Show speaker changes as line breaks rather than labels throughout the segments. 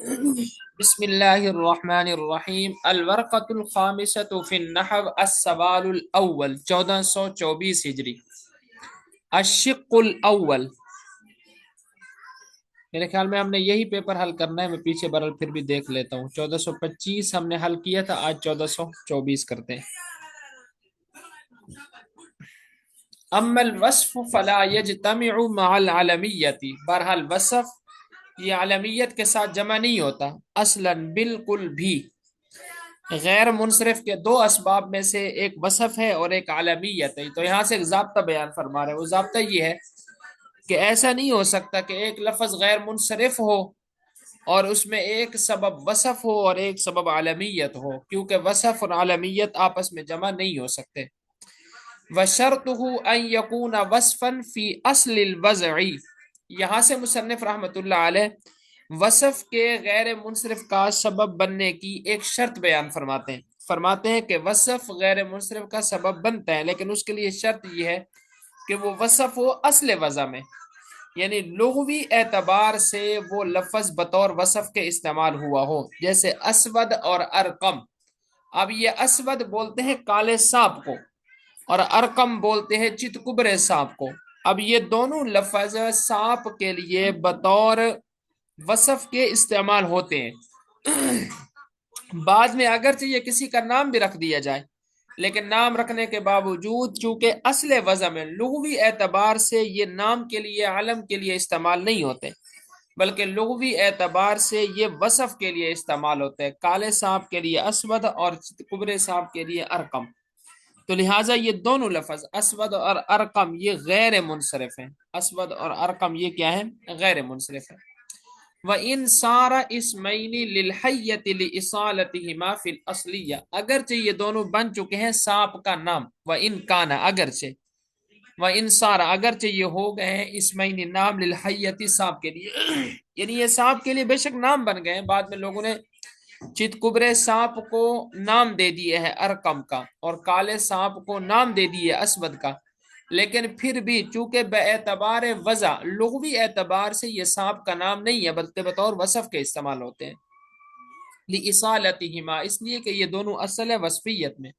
بسم اللہ الرحمن الرحیم الورقۃ الخامسۃ فی النحو السوال الاول 1424 ہجری الشق الاول۔ میرے خیال میں ہم نے یہی پیپر حل کرنا ہے، میں پیچھے برل پھر بھی دیکھ لیتا ہوں۔ 1425 ہم نے حل کیا تھا، آج 1424 کرتے ہیں۔ اما الوصف فلا یجتمع مع العلمیت، بہرحال وصف یہ علمیت کے ساتھ جمع نہیں ہوتا، اصلا بالکل بھی۔ غیر منصرف کے دو اسباب میں سے ایک وصف ہے اور ایک علمیت ہے۔ تو یہاں سے ایک ضابطہ بیان فرما رہے ہیں، وہ ضابطہ یہ ہے کہ ایسا نہیں ہو سکتا کہ ایک لفظ غیر منصرف ہو اور اس میں ایک سبب وصف ہو اور ایک سبب علمیت ہو، کیونکہ وصف اور علمیت آپس میں جمع نہیں ہو سکتے۔ وَشَرْطُهُ أَن يَكُونَ وَصْفًا فِي أَصْلِ الْوَضْعِ، یہاں سے مصنف رحمۃ اللہ علیہ وصف کے غیر منصرف کا سبب بننے کی ایک شرط بیان فرماتے ہیں کہ وصف غیر منصرف کا سبب بنتا ہے، لیکن اس کے لیے شرط یہ ہے کہ وہ وصف ہو اصل وضع میں، یعنی لغوی اعتبار سے وہ لفظ بطور وصف کے استعمال ہوا ہو، جیسے اسود اور ارقم۔ اب یہ اسود بولتے ہیں کالے سانپ کو اور ارقم بولتے ہیں چت کبرے سانپ کو۔ اب یہ دونوں لفظ سانپ کے لیے بطور وصف کے استعمال ہوتے ہیں۔ بعد میں اگرچہ یہ کسی کا نام بھی رکھ دیا جائے، لیکن نام رکھنے کے باوجود چونکہ اصل وضع میں لغوی اعتبار سے یہ نام کے لیے علم کے لیے استعمال نہیں ہوتے، بلکہ لغوی اعتبار سے یہ وصف کے لیے استعمال ہوتے ہیں، کالے سانپ کے لیے اسود اور کبرے سانپ کے لیے ارقم۔ تو لہٰذا یہ دونوں لفظ اسود اور ارقم یہ غیر منصرف ہیں، اسود اور ارقم یہ کیا ہے؟ غیر منصرف ہے۔ وَإِن صَارَ اسْمَيْنِ لِلْحَيَّةِ لِإِصَالَتِهِمَا فِي الْأَصْلِيَّةِ، اگرچہ یہ دونوں بن چکے ہیں سانپ کا نام، وَإِن كَانَ اگرچہ، وَإِن صَارَ اگرچہ یہ ہو گئے ہیں اسمین نام للحیتی سانپ کے لیے، یعنی یہ سانپ کے لیے بے شک نام بن گئے ہیں، بعد میں لوگوں نے چت کبرے سانپ کو نام دے دیے ہے ارقم کا اور کالے سانپ کو نام دے دیے اسود کا، لیکن پھر بھی چونکہ بے اعتبار وضع لغوی اعتبار سے یہ سانپ کا نام نہیں ہے بلکہ بطور وصف کے استعمال ہوتے ہیں، لِإِصَالَتِهِمَا اس لیے کہ یہ دونوں اصل ہے وصفیت میں۔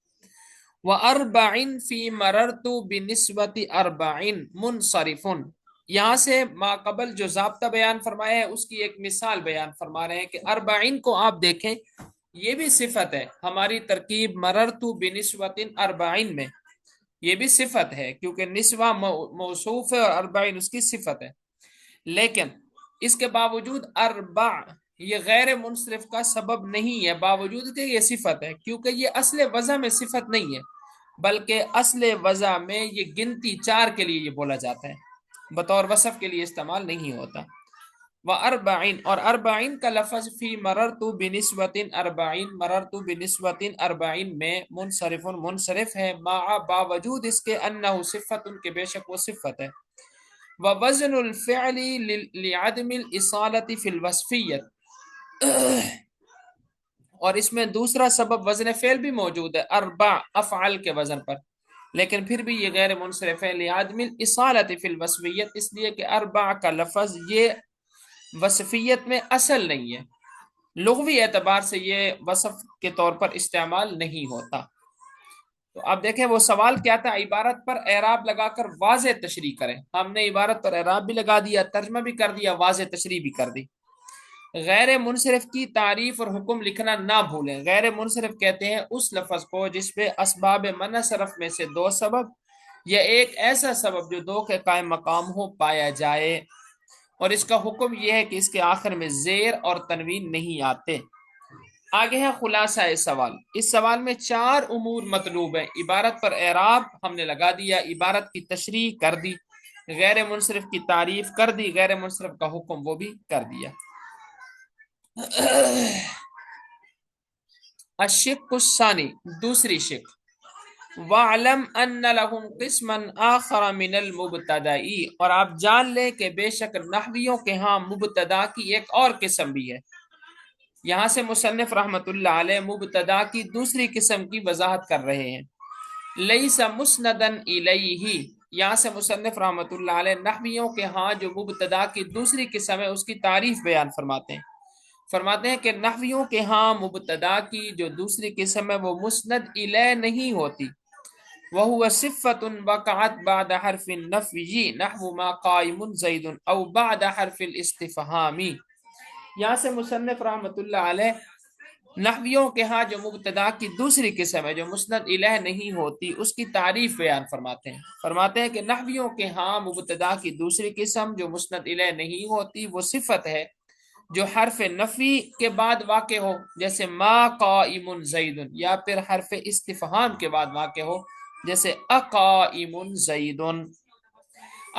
وَأَرْبَعٍ فِي مَرَرْتُ بِنِسْبَةِ أَرْبَعٍ مُنْصَرِفٌ، یہاں سے ما قبل جو ضابطہ بیان فرمایا ہے اس کی ایک مثال بیان فرما رہے ہیں کہ اربعین کو آپ دیکھیں، یہ بھی صفت ہے، ہماری ترکیب مررتو بنسبت اربعین میں یہ بھی صفت ہے، کیونکہ نسوہ موصوف ہے اور اربعین اس کی صفت ہے، لیکن اس کے باوجود اربع یہ غیر منصرف کا سبب نہیں ہے، باوجود کہ یہ صفت ہے، کیونکہ یہ اصل وضع میں صفت نہیں ہے بلکہ اصل وضع میں یہ گنتی 4 کے لیے یہ بولا جاتا ہے، بطور وصف کے لیے استعمال نہیں ہوتا۔ وَأَرْبَعِن اور اربعین کا لفظ فی مررتو بنسبت اربعین مررتو بنسبت اربعین میں منصرف ہے، مع باوجود اس کے انہ صفت ان کے بے شک وہ صفت ہے۔ وَوَزْنُ الْفِعْلِ لِعَدْمِ الْإِصَالَةِ فِي الْوَصْفِيَّةِ، اور اس میں دوسرا سبب وزن فعل بھی موجود ہے اربع افعال کے وزن پر، لیکن پھر بھی یہ غیر منصرف ہے، لعدم الاصالۃ فی الوصفیت اس لیے کہ اربع کا لفظ یہ وصفیت میں اصل نہیں ہے، لغوی اعتبار سے یہ وصف کے طور پر استعمال نہیں ہوتا۔ تو اب دیکھیں وہ سوال کیا تھا، عبارت پر اعراب لگا کر واضح تشریح کریں، ہم نے عبارت پر اعراب بھی لگا دیا، ترجمہ بھی کر دیا، واضح تشریح بھی کر دی۔ غیر منصرف کی تعریف اور حکم لکھنا نہ بھولیں، غیر منصرف کہتے ہیں اس لفظ کو جس پہ اسباب منع صرف میں سے 2 سبب یا ایک ایسا سبب جو 2 کے قائم مقام ہو پایا جائے، اور اس کا حکم یہ ہے کہ اس کے آخر میں زیر اور تنوین نہیں آتے۔ آگے ہے خلاصہ سوال، اس سوال میں 4 امور مطلوب ہیں، عبارت پر اعراب ہم نے لگا دیا، عبارت کی تشریح کر دی، غیر منصرف کی تعریف کر دی، غیر منصرف کا حکم وہ بھی کر دیا۔ الشق الثانی دوسری شق، وَعْلَمْ أَنَّ لَهُمْ قِسْمًا آخَرَ مِنَ الْمُبْتَدَئِ اور آپ جان لیں کہ بے شک نحویوں کے ہاں مبتدا کی ایک اور قسم بھی ہے۔ یہاں سے مصنف رحمت اللہ علیہ مبتدا کی دوسری قسم کی وضاحت کر رہے ہیں، لَيْسَ مُسْنَدًا إِلَيْهِ، یہاں سے مصنف رحمت اللہ علیہ نحویوں کے ہاں جو مبتدا کی دوسری قسم ہے اس کی تعریف بیان فرماتے ہیں۔ فرماتے ہیں کہ نحویوں کے ہاں مبتدا کی جو دوسری قسم ہے وہ مسند الیہ نہیں ہوتی، وهو صفة وقعت بعد حرف النفی نحو ما قائم زید او بعد حرف الاستفهام۔ یہاں سے مصنف رحمۃ اللہ علیہ نحویوں کے ہاں جو مبتدا کی دوسری قسم ہے جو مسند الیہ نہیں ہوتی اس کی تعریف بیان فرماتے ہیں۔ فرماتے ہیں کہ نحویوں کے ہاں مبتدا کی دوسری قسم جو مسند الیہ نہیں ہوتی وہ صفت ہے جو حرف نفی کے بعد واقع ہو، جیسے ما قائم زید، یا پھر حرف استفہام کے بعد واقع ہو، جیسے اقائم زید۔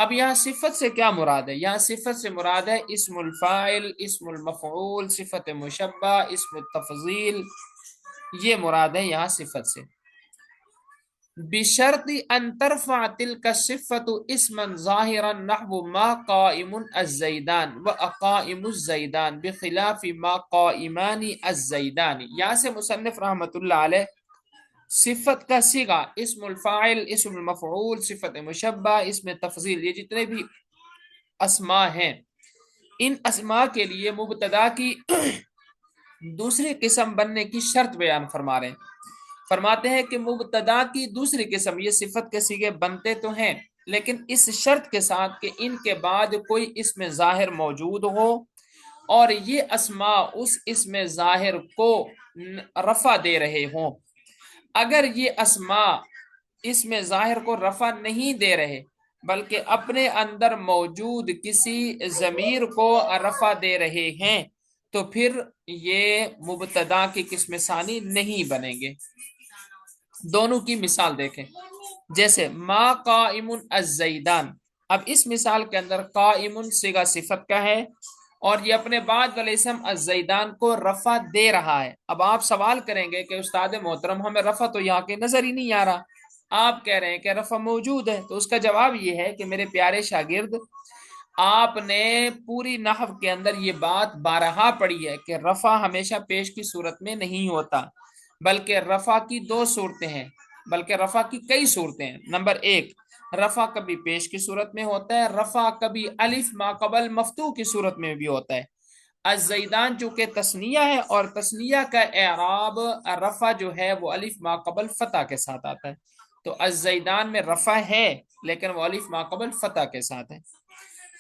اب یہاں صفت سے کیا مراد ہے؟ یہاں صفت سے مراد ہے اسم الفاعل، اسم المفعول، صفت مشبہ، اسم التفضیل، یہ مراد ہے یہاں صفت سے۔ بشرط ان ترفع تلك الصفة اسما ظاہرا نحو ما قائم الزیدان واقائم الزیدان بخلاف ما قائمان الزیدان۔ یہاں سے مصنف رحمۃ اللہ علیہ صفت کا صیغہ، اسم الفاعل، اسم المفعول، صفت مشبہ، اسم تفضیل، یہ جتنے بھی اسماء ہیں ان اسماء کے لیے مبتدا کی دوسری قسم بننے کی شرط بیان فرما رہے ہیں۔ فرماتے ہیں کہ مبتدا کی دوسری قسم یہ صفت کے صیغے بنتے تو ہیں لیکن اس شرط کے ساتھ کہ ان کے بعد کوئی اسم ظاہر موجود ہو اور یہ اسماء اس اسم ظاہر کو رفع دے رہے ہوں۔ اگر یہ اسماء اسم ظاہر کو رفع نہیں دے رہے بلکہ اپنے اندر موجود کسی ضمیر کو رفع دے رہے ہیں تو پھر یہ مبتدا کی قسم ثانی نہیں بنیں گے۔ دونوں کی مثال دیکھیں، جیسے ما قائم الزیدان، اب اس مثال کے اندر قائم صیغہ صفت کا ہے اور یہ اپنے بعد والے اسم الزیدان کو رفع دے رہا ہے۔ اب آپ سوال کریں گے کہ استاد محترم ہمیں رفع تو یہاں کے نظر ہی نہیں آ رہا، آپ کہہ رہے ہیں کہ رفع موجود ہے، تو اس کا جواب یہ ہے کہ میرے پیارے شاگرد آپ نے پوری نحو کے اندر یہ بات بارہا پڑھی ہے کہ رفع ہمیشہ پیش کی صورت میں نہیں ہوتا، بلکہ رفع کی دو صورتیں ہیں، بلکہ رفع کی کئی صورتیں ہیں۔ نمبر ایک، رفع کبھی پیش کی صورت میں ہوتا ہے، رفع کبھی الف ما قبل مفتوح کی صورت میں بھی ہوتا ہے۔ الزیدان چونکہ تثنیہ ہے اور تثنیہ کا اعراب رفع جو ہے وہ الف ما قبل فتح کے ساتھ آتا ہے، تو الزیدان میں رفع ہے لیکن وہ الف ما قبل فتح کے ساتھ ہے۔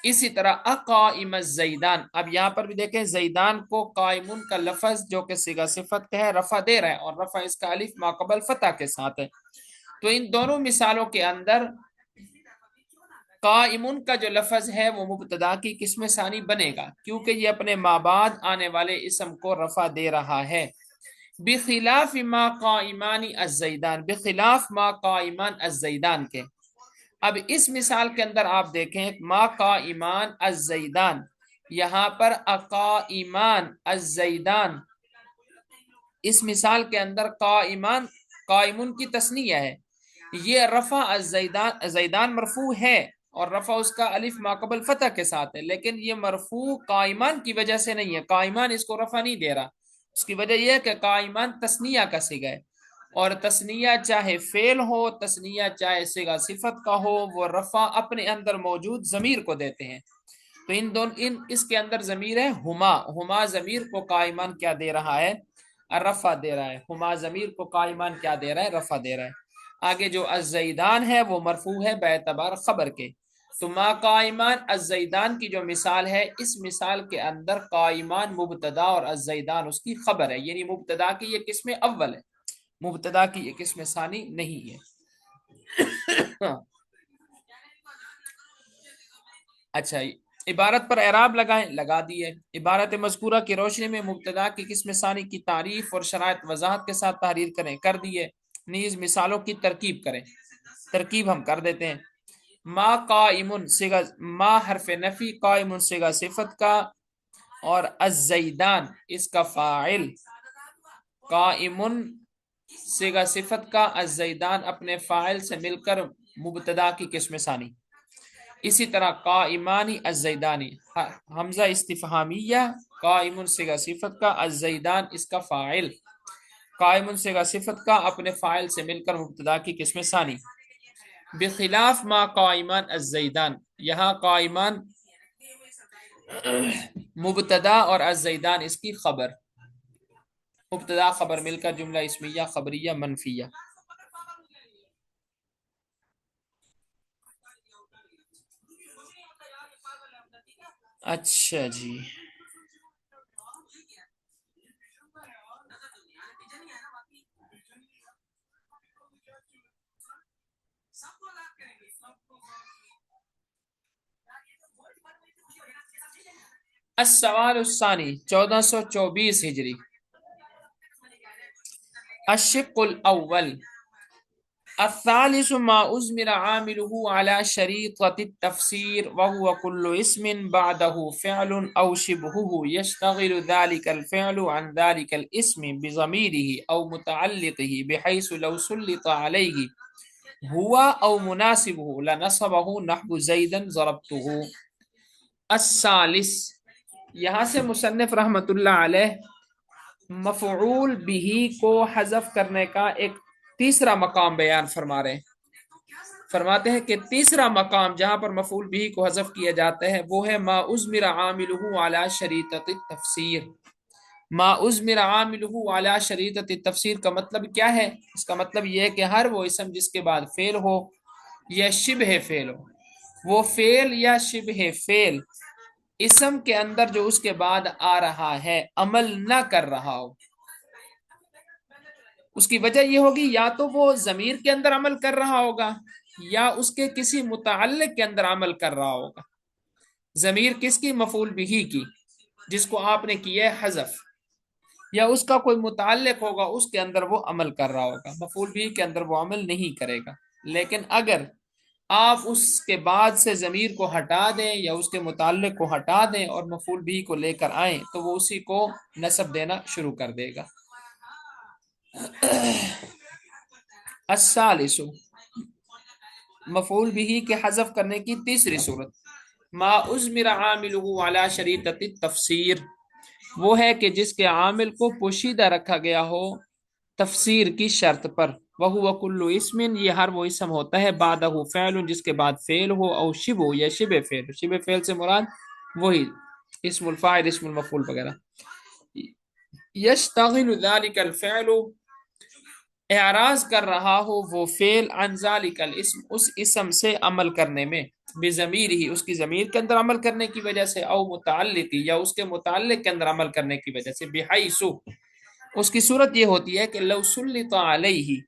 اسی طرح اقائم الزیدان، اب یہاں پر بھی دیکھیں زیدان کو قائمون کا لفظ جو کہ صیغہ صفت کا ہے رفع دے رہا ہے اور رفع اس کا الف ما قبل فتح کے ساتھ ہے، تو ان دونوں مثالوں کے اندر قائمون کا جو لفظ ہے وہ مبتدا کی قسم ثانی بنے گا کیونکہ یہ اپنے ما بعد آنے والے اسم کو رفع دے رہا ہے۔ بخلاف ما قائمان الزیدان، بخلاف ما قائمان الزیدان کے۔ اب اس مثال کے اندر آپ دیکھیں ما قائمان الزیدان، یہاں پر اقائمان الزیدان، اس مثال کے اندر قائمان قائمون کی تثنیہ ہے، یہ رفع الزیدان، زیدان مرفوع ہے اور رفع اس کا الف ما قبل فتح کے ساتھ ہے، لیکن یہ مرفوع قائمان کی وجہ سے نہیں ہے، قائمان اس کو رفع نہیں دے رہا، اس کی وجہ یہ ہے کہ قائمان تثنیہ کا صیغہ ہے اور تثنیہ چاہے فعل ہو، تثنیہ چاہے صیغہ صفت کا ہو، وہ رفع اپنے اندر موجود ضمیر کو دیتے ہیں، تو اس کے اندر ضمیر ہے ہما ضمیر کو قائمان کیا دے رہا ہے؟ رفع دے رہا ہے، ہما ضمیر کو قائمان کیا دے رہا ہے؟ رفع دے رہا ہے۔ آگے جو الزیدان ہے وہ مرفوع ہے باعتبار خبر کے، تو ما قائمان الزیدان کی جو مثال ہے اس مثال کے اندر قائمان مبتدا اور الزیدان اس کی خبر ہے، یعنی مبتدا کی یہ قسم اول ہے، مبتدا کی یہ قسم ثانی نہیں ہے۔ اچھا، عبارت پر اعراب لگائیں، لگا دیے۔ عبارت مذکورہ کی روشنی میں مبتدا کی قسم ثانی کی تعریف اور شرائط وضاحت کے ساتھ تحریر کریں، کر دیے۔ نیز مثالوں کی ترکیب کریں، ترکیب ہم کر دیتے ہیں۔ ما قائمن صیغہ ما حرف نفی، قائمن صیغہ صفت کا اور الزیدان اس کا فاعل، قائمن صیغہ صفت کا، الزیدان اپنے فاعل سے مل کر مبتدا کی قسم ثانی۔ اسی طرح قائمانی الزیدانی، حمزہ استفہامیہ، قائمن صیغہ صفت کا، الزیدان اس کا فاعل، قائمن صیغہ صفت کا اپنے فاعل سے مل کر مبتدا کی قسم ثانی۔ بخلاف ما قائمان الزیدان، یہاں قائمان مبتدا اور الزیدان اس کی خبر، مبتدا خبر مل کر جملہ اسمیہ خبریہ منفیہ۔ اچھا جی، السوال الثانی 1424 ہجری، الشق الاول، الثالث ما أزمر عامله على شريطة التفسير وهو كل اسم بعده فعل أو شبهه يشتغل ذلك الفعل عن ذلك الاسم بضميره أو متعلقه بحيث لو سلط عليه هو أو مناسبه لنصبه نحو زيدا ضربته۔ الثالث، یہاں سے مصنف رحمت اللہ علیہ مفعول بھی کو حذف کرنے کا ایک تیسرا مقام بیان فرما رہے ہیں۔ فرماتے ہیں کہ تیسرا مقام جہاں پر مفعول بھی کو حذف کیا جاتا ہے وہ ہے ما اضمر عاملہ علی شریطۃ التفسیر۔ ما اضمر عاملہ علی شریطۃ التفسیر کا مطلب کیا ہے؟ اس کا مطلب یہ ہے کہ ہر وہ اسم جس کے بعد فعل ہو یا شبہ فعل ہو، وہ فعل یا شبہ فعل اسم کے اندر جو اس کے بعد آ رہا ہے عمل نہ کر رہا ہو۔ اس کی وجہ یہ ہوگی یا تو وہ ضمیر کے اندر عمل کر رہا ہوگا یا اس کے کسی متعلق کے اندر عمل کر رہا ہوگا۔ ضمیر کس کی؟ مفعول بھی کی، جس کو آپ نے کیا ہے حذف، یا اس کا کوئی متعلق ہوگا اس کے اندر وہ عمل کر رہا ہوگا۔ مفعول بھی کے اندر وہ عمل نہیں کرے گا، لیکن اگر آپ اس کے بعد سے ضمیر کو ہٹا دیں یا اس کے متعلق کو ہٹا دیں اور مفعول بھی کو لے کر آئیں تو وہ اسی کو نصب دینا شروع کر دے گا۔ الثالث، مفعول بھی کے حذف کرنے کی تیسری صورت، ما اضمر عاملہ علی شریطۃ التفسیر، وہ ہے کہ جس کے عامل کو پوشیدہ رکھا گیا ہو تفسیر کی شرط پر۔ وہو کل اسم، یہ ہر وہ اسم ہوتا ہے بعدہ فعل جس کے بعد فعل ہو، او شبہ یا شبہ فعل، شبہ فعل سے مراد وہی اسم الفاعل اسم المفعول وغیرہ۔ یشتغل ذلک الفعل، اعراض کر رہا ہو وہ فعل عن ذلک الاسم، اس اسم سے عمل کرنے میں، بضمیر ہی اس کی ضمیر کے اندر عمل کرنے کی وجہ سے، او متعلق یا اس کے متعلق کے اندر عمل کرنے کی وجہ سے، بحیث اس کی صورت یہ ہوتی ہے کہ لو سلط علیہ،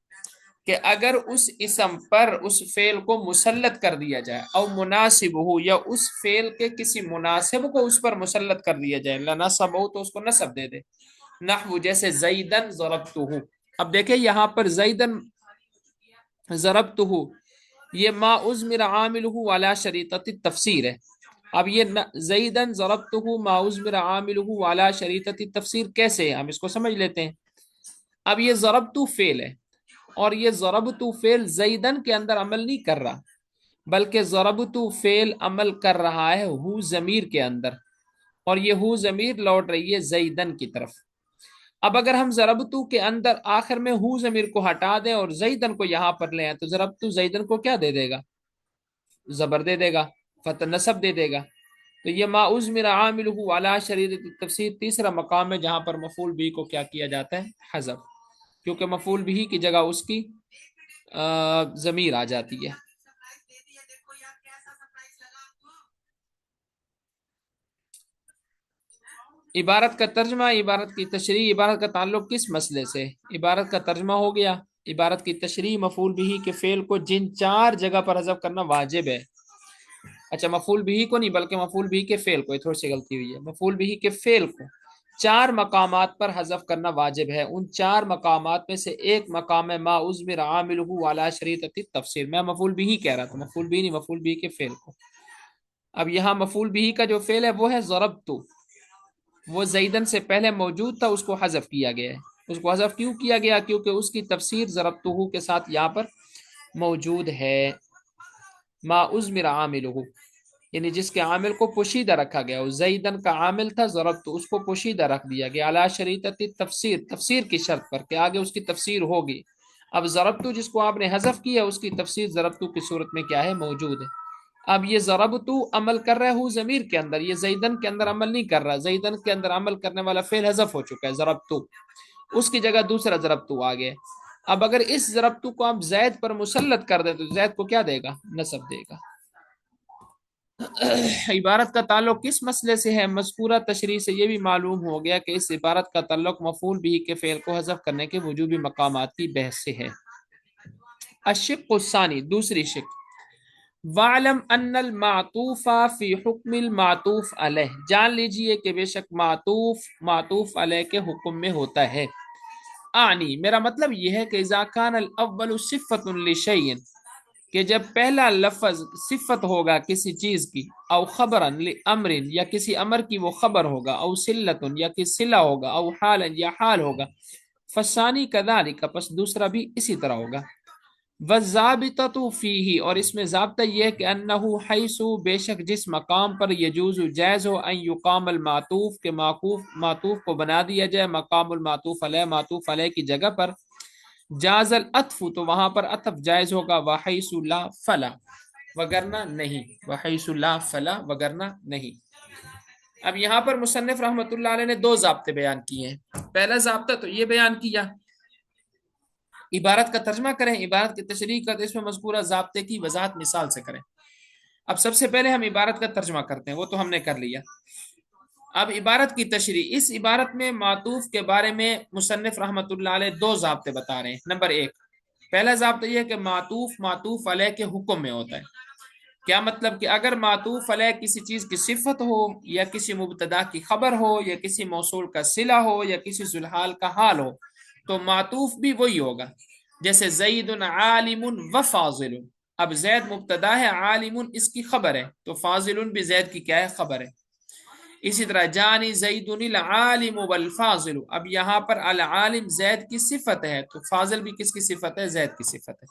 کہ اگر اس اسم پر اس فعل کو مسلط کر دیا جائے، او مناسب ہو یا اس فعل کے کسی مناسب کو اس پر مسلط کر دیا جائے، لنصب ہو تو اس کو نصب دے دے، نحو جیسے زیدن ضربتہ۔ اب دیکھیں یہاں پر زیدن ضربتہ یہ ما اضمر عاملہ علی شریطۃ التفسیر ہے۔ اب یہ زیدن ضربتہ ما اضمر عاملہ علی شریطۃ التفسیر کیسے ہے؟ ہم اس کو سمجھ لیتے ہیں۔ اب یہ ضربتہ فعل ہے اور یہ ضربتہ فعل زیدن کے اندر عمل نہیں کر رہا، بلکہ ضربتہ فعل عمل کر رہا ہے ہو ضمیر کے اندر، اور یہ ہو ضمیر لوٹ رہی ہے زیدن کی طرف۔ اب اگر ہم ضربتو کے اندر آخر میں ہو ضمیر کو ہٹا دیں اور زیدن کو یہاں پر لے آئیں تو ضربتو زیدن کو کیا دے دے گا؟ زبر دے دے گا، فتح نصب دے دے گا۔ تو یہ ما اضمر عاملہ علی شریطۃ التفسیر تیسرا مقام ہے جہاں پر مفعول بھی کو کیا کیا جاتا ہے؟ حذف، کیونکہ مفعول بھی کی جگہ اس کی ضمیر آ جاتی ہے۔ عبارت کا ترجمہ، عبارت کی تشریح، عبارت کا تعلق کس مسئلے سے؟ عبارت کا ترجمہ ہو گیا، عبارت کی تشریح مفعول بھی کے فعل کو جن چار جگہ پر حذف کرنا واجب ہے۔ اچھا مفعول بھی کو نہیں بلکہ مفعول بھی کے فعل کو، یہ تھوڑی سی غلطی ہوئی ہے، مفعول بھی کے فعل کو چار مقامات پر حذف کرنا واجب ہے۔ ان چار مقامات میں سے ایک مقام ہے ما اضمر عاملہ علی شریطۃ التفسیر۔ میں مفعول بھی کہہ رہا تھا، مفعول بھی نہیں، مفعول بھی کے فعل کو۔ اب یہاں مفعول بھی کا جو فعل ہے وہ ہے ضربتو، وہ زیدن سے پہلے موجود تھا، اس کو حذف کیا گیا ہے۔ اس کو حذف کیوں کیا گیا؟ کیونکہ اس کی تفسیر ضربتہ کے ساتھ یہاں پر موجود ہے۔ ما اضمر عاملہ، یعنی جس کے عامل کو پوشیدہ رکھا گیا، وہ زیدن کا عامل تھا ضربتہ، اس کو پوشیدہ رکھ دیا گیا علی شریطۃ تفسیر، تفسیر کی شرط پر کہ آگے اس کی تفسیر ہوگی۔ اب ضربتہ جس کو آپ نے حذف کیا اس کی تفسیر ضربتہ کی صورت میں کیا ہے؟ موجود ہے۔ اب یہ ضربتو عمل کر رہا ہے ضمیر کے اندر، یہ زیدن کے اندر عمل نہیں کر رہا، زیدن کے اندر عمل کرنے والا فعل حذف ہو چکا ہے ضربتو، اس کی جگہ دوسرا ضربتو آ گیا۔ اب اگر اس ضربتو کو آپ زید پر مسلط کر دیں تو زید کو کیا دے گا؟ نصب دے گا۔ عبارت کا تعلق کس مسئلے سے ہے؟ مذکورہ تشریح سے یہ بھی معلوم ہو گیا کہ اس عبارت کا تعلق مفعول بھی کے فعل کو حذف کرنے کے وجوبی مقامات کی بحث سے ہے۔ الشق الثانی، دوسری شق، وَعْلَمْ أَنَّ الْمَعْطُوفَ فِي حُکْمِ الْمَعْطُوفِ عَلَيْهِ، جان لیجئے کہ بے شک معطوف معطوف علیہ کے حکم میں ہوتا ہے۔ آنی، میرا مطلب یہ ہے کہ اذا کان الاول صفت لشیء، کہ جب پہلا لفظ صفت ہوگا کسی چیز کی، او خبرا لامر، یا کسی امر کی وہ خبر ہوگا، او صلۃ، یا کسی صلہ ہوگا، او حالا، یا حال ہوگا، فثانی کذالک، پس دوسرا بھی اسی طرح ہوگا۔ والضابطۃ فیہ، اور اس میں ضابطہ یہ ہے کہ انہ حیث، بے شک جس مقام پر یجوز جائز ہو، ان یقام المعطوف، کے معطوف کو بنا دیا جائے مقام المعطوف علیہ، معطوف علیہ کی جگہ پر، جاز العطف، تو وہاں پر عطف جائز ہوگا، وحیث لا فلا، وگرنہ نہیں، وحیث لا فلا، وگرنہ نہیں۔ اب یہاں پر مصنف رحمۃ اللہ علیہ نے دو ضابطے بیان کیے ہیں۔ پہلا ضابطہ تو یہ بیان کیا، عبارت کا ترجمہ کریں، عبارت کی تشریح کرتے اس میں مذکورہ ضابطے کی وضاحت مثال سے کریں۔ اب سب سے پہلے ہم عبارت کا ترجمہ کرتے ہیں، وہ تو ہم نے کر لیا۔ اب عبارت کی تشریح، اس عبارت میں معطوف کے بارے میں مصنف رحمۃ اللہ علیہ دو ضابطے بتا رہے ہیں۔ نمبر ایک، پہلا ضابطہ یہ ہے کہ معطوف علیہ کے حکم میں ہوتا ہے۔ کیا مطلب؟ کہ اگر معطوف علیہ کسی چیز کی صفت ہو، یا کسی مبتدا کی خبر ہو، یا کسی موصول کا صلہ ہو، یا کسی ذوالحال کا حال ہو، تو معطوف بھی وہی ہوگا۔ جیسے زید عالم و فاضل، اب زید مبتدا ہے، عالم اس کی خبر ہے، تو فاضل بھی زید کی کیا ہے؟ خبر ہے۔ اسی طرح جانی زید العالم والفاضل، اب یہاں پر العالم زید کی صفت ہے، تو فاضل بھی کس کی صفت ہے؟ زید کی صفت ہے۔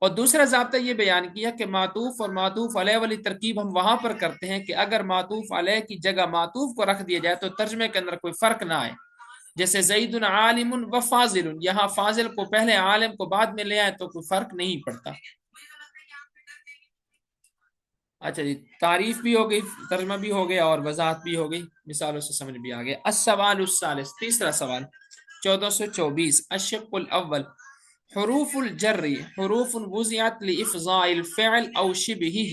اور دوسرا ضابطہ یہ بیان کیا کہ معطوف اور معطوف علیہ والی ترکیب ہم وہاں پر کرتے ہیں کہ اگر معطوف علیہ کی جگہ معطوف کو رکھ دیا جائے تو ترجمے کے اندر کوئی فرق نہ آئے۔ جیسے زید عالم و فاضل، یہاں فاضل کو پہلے، عالم کو بعد میں لے آئے تو کوئی فرق نہیں پڑتا۔ اچھا جی، تعریف بھی ہو گئی، ترجمہ بھی ہو گیا، اور وضاحت بھی ہو گئی، مثالوں سے سمجھ بھی آ گیا۔ السوال الثالث، تیسرا سوال 1424، الشق الاول، حروف الجر حروف وضعت لافضاء الفعل او شبہہ،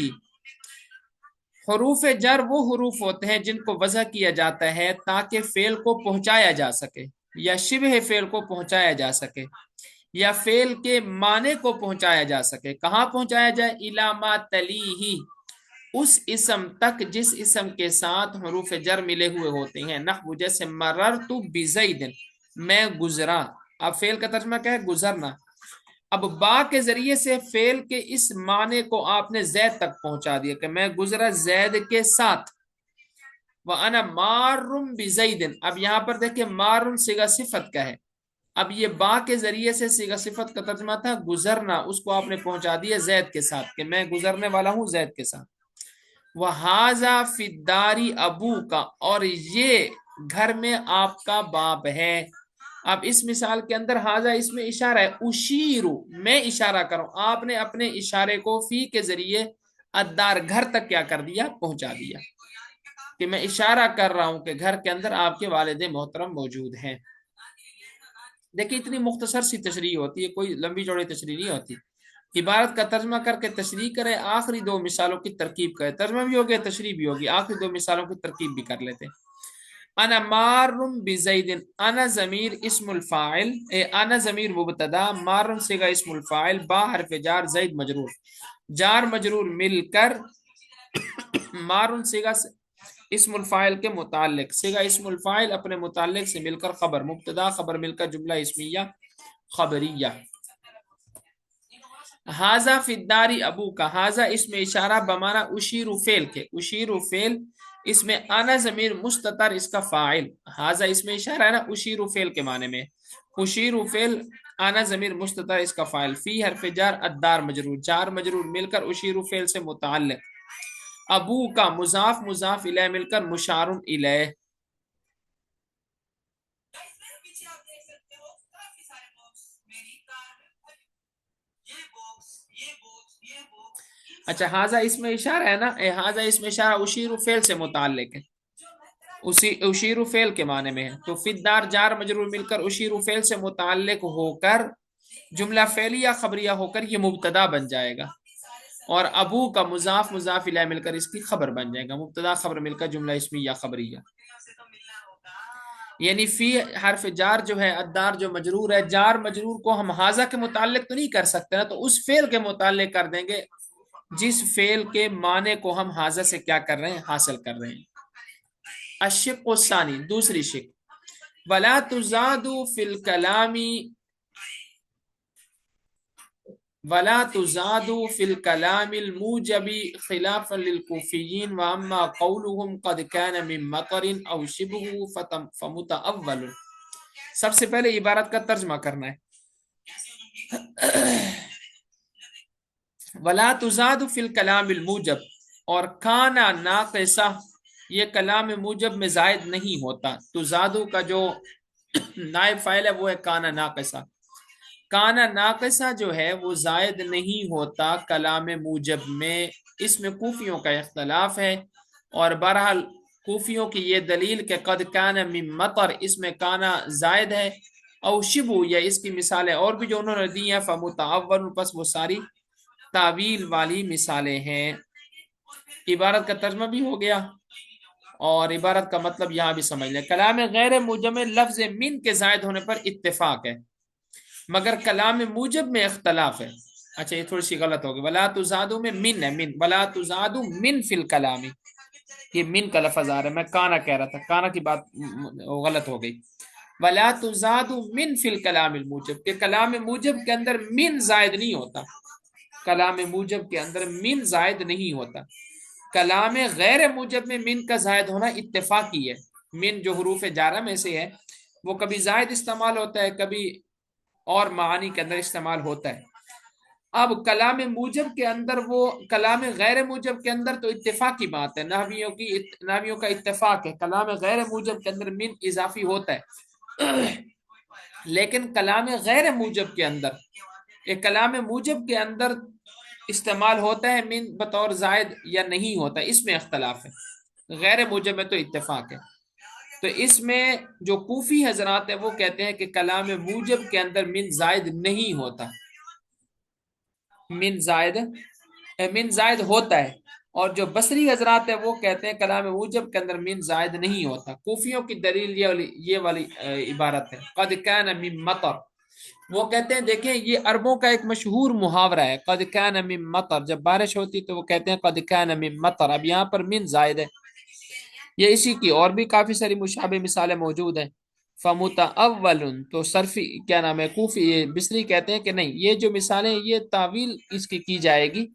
حروف جر وہ حروف ہوتے ہیں جن کو وضع کیا جاتا ہے تاکہ فعل کو پہنچایا جا سکے، یا شبہ فعل کو پہنچایا جا سکے، یا فعل کے معنی کو پہنچایا جا سکے۔ کہاں پہنچایا جائے؟ الی ما تلیہ، اس اسم تک جس اسم کے ساتھ حروف جر ملے ہوئے ہوتے ہیں۔ نحو جیسے مررت بزید، میں گزرا، اب فعل کا ترجمہ کیا ہے؟ گزرنا۔ اب با کے ذریعے سے فعل کے اس معنی کو آپ نے زید تک پہنچا دیا کہ میں گزرا زید کے ساتھ۔ وَأَنَا مَارٌ بِزَيْدٍ، اب یہاں پر دیکھیں مارن صیغہ صفت کا ہے، اب یہ با کے ذریعے سے صیغہ صفت کا ترجمہ تھا گزرنا، اس کو آپ نے پہنچا دیا زید کے ساتھ کہ میں گزرنے والا ہوں زید کے ساتھ۔ وَهَذَا فِي الدَّارِ أَبُوكَ، اور یہ گھر میں آپ کا باپ ہے۔ اب اس مثال کے اندر ہاذا اس میں اشارہ ہے، اشیرو، میں اشارہ کروں، آپ نے اپنے اشارے کو فی کے ذریعے الدار گھر تک کیا کر دیا؟ پہنچا دیا، کہ میں اشارہ کر رہا ہوں کہ گھر کے اندر آپ کے والد محترم موجود ہیں۔ دیکھیں اتنی مختصر سی تشریح ہوتی ہے، کوئی لمبی چوڑی تشریح نہیں ہوتی۔ عبارت کا ترجمہ کر کے تشریح کرے، آخری دو مثالوں کی ترکیب کرے، ترجمہ بھی ہو گیا، تشریح بھی ہوگی، آخری دو مثالوں کی ترکیب بھی کر لیتے۔ انا مارن بزید، انا ضمیر اسم الفاعل، انا ضمیر مبتدا، مارن صیغہ اسم الفاعل، با حرف جار، زید مجرور، جار مجرور مل کر مارن صیغہ اسم الفاعل کے متعلق، صیغہ اسم الفاعل اپنے متعلق سے مل کر خبر، مبتدا خبر مل کر جملہ اسمیہ خبریہ۔ ہاذا فی الدار ابوکا، ہاذا اس میں اشارہ بمانا اشیر فعل کے، اشیر فعل اس میں انا ضمیر مستتر اس کا فاعل، ہاذا اس میں اشارہ ہے نا اشیر فعل کے معنی میں، اشیر فعل انا ضمیر مستتر اس کا فاعل، فی حرف جار، الدار مجرور، جار مجرور مل کر اشیر فعل سے متعلق، ابو کا مضاف مضاف الیہ مل کر مشار الیہ۔ اچھا حاضہ اس میں اشارہ ہے نا، حاضہ اس میں اشارہ اشیر فعل سے متعلق ہے، اسی اشیر فعل کے معنی میں ہے، تو فدار جار مجرور مل کر اشیر فعل سے متعلق ہو کر جملہ فعلیہ خبریہ ہو کر یہ مبتدا بن جائے گا، اور ابو کا مضاف مضاف الیہ مل کر اس کی خبر بن جائے گا، مبتدا خبر مل کر جملہ اسمیہ خبریہ۔ یعنی فی حرف جار جو ہے، الدار جو مجرور ہے، جار مجرور کو ہم حاضہ کے متعلق تو نہیں کر سکتے نا، تو اس فعل کے متعلق کر دیں گے جس فعل کے معنی کو ہم حاضہ سے کیا کر رہے ہیں، حاصل کر رہے ہیں۔ الشق الثانی، دوسری شق، ولا تزاد فی الکلام، ولا تزاد فی الکلام الموجب خلافا للکوفیین واما قولهم قد كان من مطر او شبه فمتأول۔ سب سے پہلے عبارت کا ترجمہ کرنا ہے۔ ولا تزاد فی الکلام الموجب، اور کانا ناقصہ یہ کلام موجب میں زائد نہیں ہوتا، تزادو کا جو نائب فاعل ہے وہ ہے کانا ناقصہ، کانا ناقصہ جو ہے وہ زائد نہیں ہوتا کلام موجب میں، اس میں کوفیوں کا اختلاف ہے، اور بہرحال کوفیوں کی یہ دلیل کہ قد کان من مطر، اس میں کانا زائد ہے، او شبو یا اس کی مثالیں اور بھی جو انہوں نے دی ہیں، فمتعول، پس وہ ساری تعویل والی مثالیں ہیں۔ عبارت کا ترجمہ بھی ہو گیا اور عبارت کا مطلب یہاں بھی سمجھ لیں۔ کلام غیر موجب میں لفظ من کے زائد ہونے پر اتفاق ہے، مگر کلام موجب میں اختلاف ہے۔ اچھا یہ تھوڑی سی غلط ہوگی، ولا تزادو میں من ہے، من، ولا تزادو من فی الکلام، یہ من کا لفظ آ رہا ہے، میں کانا کہہ رہا تھا، کانا کی بات غلط ہو گئی۔ ولا تزادو من فی الکلام الموجب، کہ کلام موجب کے اندر من زائد نہیں ہوتا، کلام موجب کے اندر من زائد نہیں ہوتا۔ کلام غیر موجب میں من کا زائد ہونا اتفاقی ہے، من جو حروف جارہ میں سے ہے وہ کبھی زائد استعمال ہوتا ہے، کبھی اور معانی کے اندر استعمال ہوتا ہے۔ اب کلام موجب کے اندر، وہ کلام غیر موجب کے اندر تو اتفاق کی بات ہے، نحویوں کا اتفاق ہے، کلام غیر موجب کے اندر من اضافی ہوتا ہے، لیکن کلام غیر موجب کے اندر، ایک کلام موجب کے اندر استعمال ہوتا ہے من بطور زائد یا نہیں ہوتا، اس میں اختلاف ہے، غیر موجب میں تو اتفاق ہے۔ تو اس میں جو کوفی حضرات ہیں وہ کہتے ہیں کہ کلام موجب کے اندر من زائد نہیں ہوتا، من زائد ہوتا ہے، اور جو بصری حضرات ہیں وہ کہتے ہیں کلام موجب کے اندر من زائد نہیں ہوتا۔ کوفیوں کی دلیل یہ والی عبارت ہے، قد کان من مطر، وہ کہتے ہیں دیکھیں یہ عربوں کا ایک مشہور محاورہ ہے، قد کان من مطر، جب بارش ہوتی تو وہ کہتے ہیں قد کان من مطر، اب یہاں پر من زائد ہے۔ یہ اسی کی اور بھی کافی ساری مشابہ مثالیں موجود ہیں۔ فمتأول، تو صرفی کیا نام ہے، کوفی بصری کہتے ہیں کہ نہیں، یہ جو مثالیں یہ تعویل اس کی جائے گی،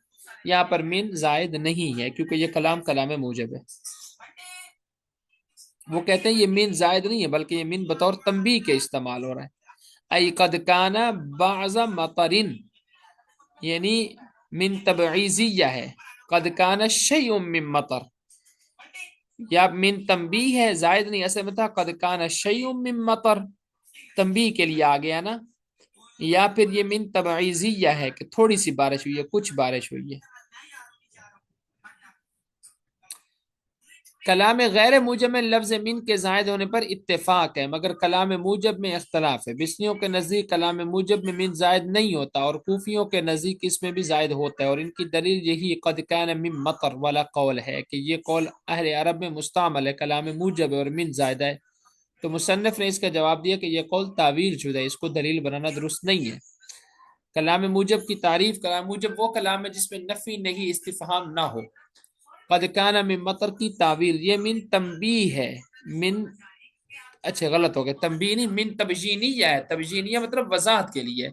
یہاں پر من زائد نہیں ہے کیونکہ یہ کلام موجب ہے۔ وہ کہتے ہیں یہ من زائد نہیں ہے بلکہ یہ من بطور تنبیہ کے استعمال ہو رہا ہے، ای قد کان بعض مطرن، یعنی من تبعیضیہ ہے، قد کان شیء من مطر، یا من تنبیہ ہے، زائد نہیں، اصل میں تھا قد کان شیء من مطر، تنبیہ کے لیے آ گیا نا، یا پھر یہ من تبعیضیہ ہے کہ تھوڑی سی بارش ہوئی ہے، کچھ بارش ہوئی ہے۔ کلام غیر موجب میں لفظ من کے زائد ہونے پر اتفاق ہے، مگر کلام موجب میں اختلاف ہے۔ بصریوں کے نزدیک کلام موجب میں من زائد نہیں ہوتا، اور کوفیوں کے نزدیک اس میں بھی زائد ہوتا ہے، اور ان کی دلیل یہی قد کان من مطر والا قول ہے کہ یہ قول اہل عرب میں مستعمل ہے، کلام موجب ہے اور من زائد ہے۔ تو مصنف نے اس کا جواب دیا کہ یہ قول تعویل شدہ ہے، اس کو دلیل بنانا درست نہیں ہے۔ کلام موجب کی تعریف، کلام موجب وہ کلام ہے جس میں نفی نہیں، استفہام نہ ہو۔ قد کان من مطر کی تعویل، یہ من تنبیہ ہے، من، اچھا غلط ہو گیا، تنبیہ نہیں، من تبجینیہ ہے، تبجینیہ مطلب وضاحت کے لیے،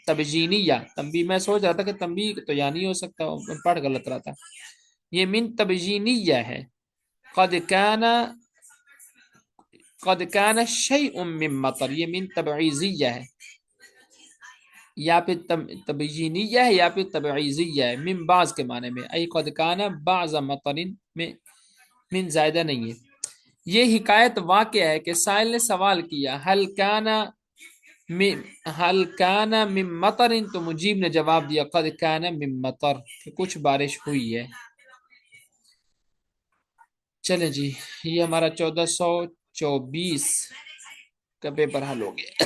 تبجینیہ، تنبیہ میں سوچ رہا تھا کہ تنبیہ تو یہاں نہیں ہو سکتا، پڑھ غلط رہا تھا، یہ من تبجینیہ ہے۔ قد کان شیء من مطر، یہ من تبعیضیہ ہے، یا پھر تبجینیہ ہے یا پھر تبعیضیہ ہے، من بعض کے معنی میں، ای قد کان بعض مطر میں من زائدہ نہیں ہے۔ یہ حکایت واقعہ ہے کہ سائل نے سوال کیا، حل کان حل کان من مطر، تو مجیب نے جواب دیا قد کان من مطر، کہ کچھ بارش ہوئی ہے۔ چلیں جی، یہ ہمارا 1424 کا پیپر حل ہو گیا۔